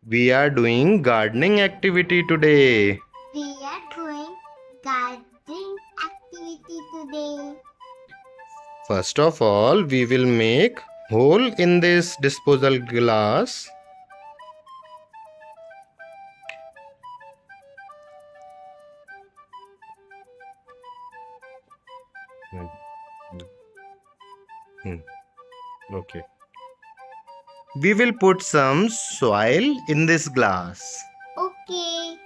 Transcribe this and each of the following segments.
We are doing gardening activity today. We are doing gardening activity today. First of all, we will make hole in this disposal glass. Okay. We will put some soil in this glass. Okay.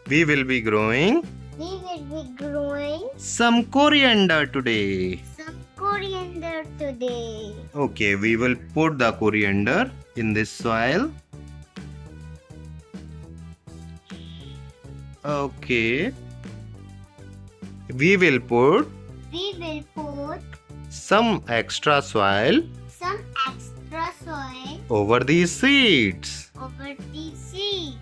We will be growing We will be growing some coriander today. some coriander today. Okay, we will put the coriander in this soil. Okay. We will put some extra soil some extra soil over these seeds. over the seed.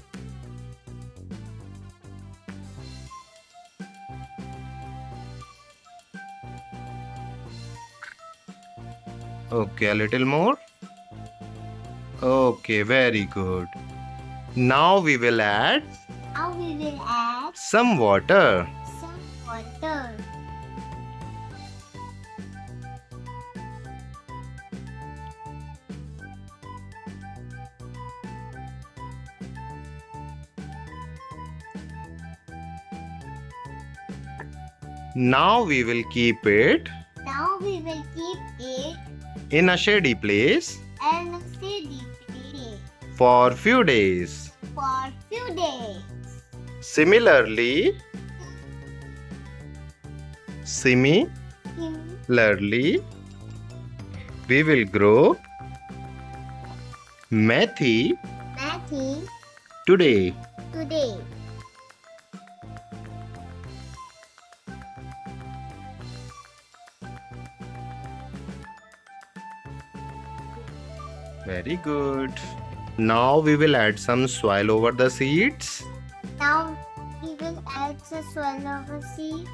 Okay, a little more. Okay, very good. Now we will add Now we will add some water. some water. Now we will keep it Now we will keep it in a shady place and steady for few days. for few days. Similarly, we will grow methi Matthew today. today. Very good. Now we will add some soil over the seeds. Now we will add the soil over seeds.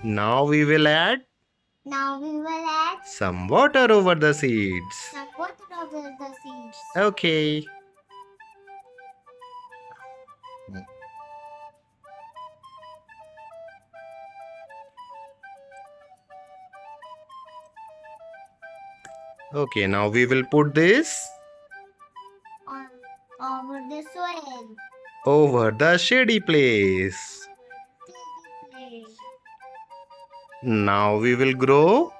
Now we will add Now we will add some water over the seeds. some water over the seeds. Okay. Okay, now we will put this Over the soil. over the shady place. Now we will grow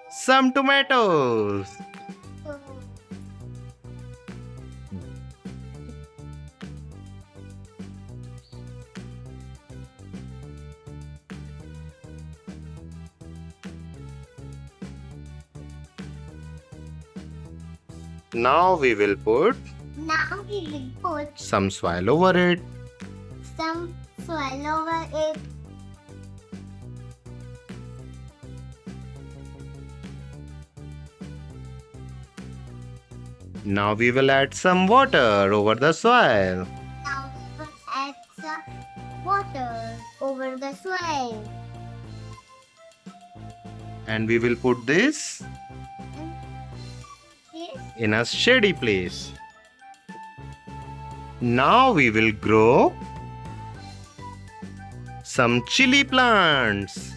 some tomatoes. Now we will put Now we will put some soil over it. some soil over it. Now we will add some water over the soil. Now we will add some water over the soil. And we will put this This in a shady place. Now we will grow some chili plants.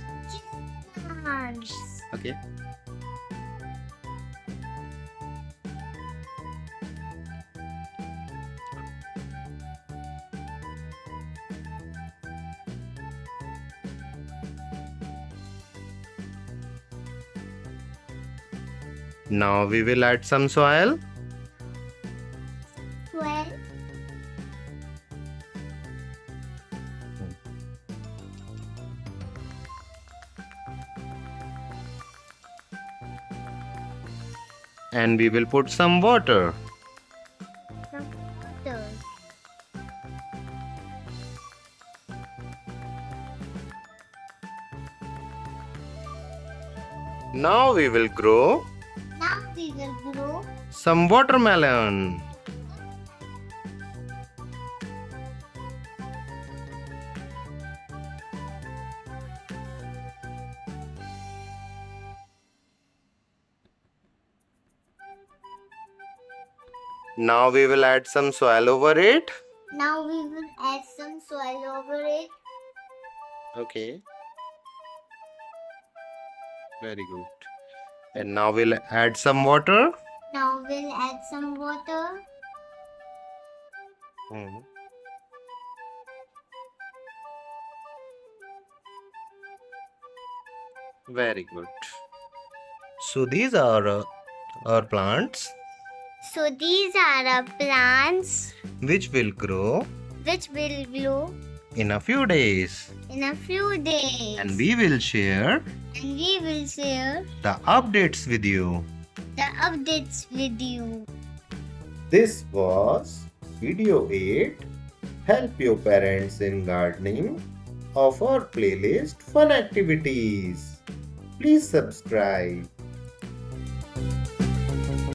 plants. Okay. Now we will add some soil. Well, And we will put some water. some water. Now we will grow Now we will grow some watermelon. Now we will add some soil over it. Now we will add some soil over it. Okay. Very good. And now we'll add some water. Now we'll add some water. Hmm. Very good. So these are our plants So these are our plants which will grow which will grow in a few days. in a few days. And we will share And we will share the updates with you. the updates with you. This was video 8. Help your parents in gardening of our playlist Fun Activities. Please subscribe.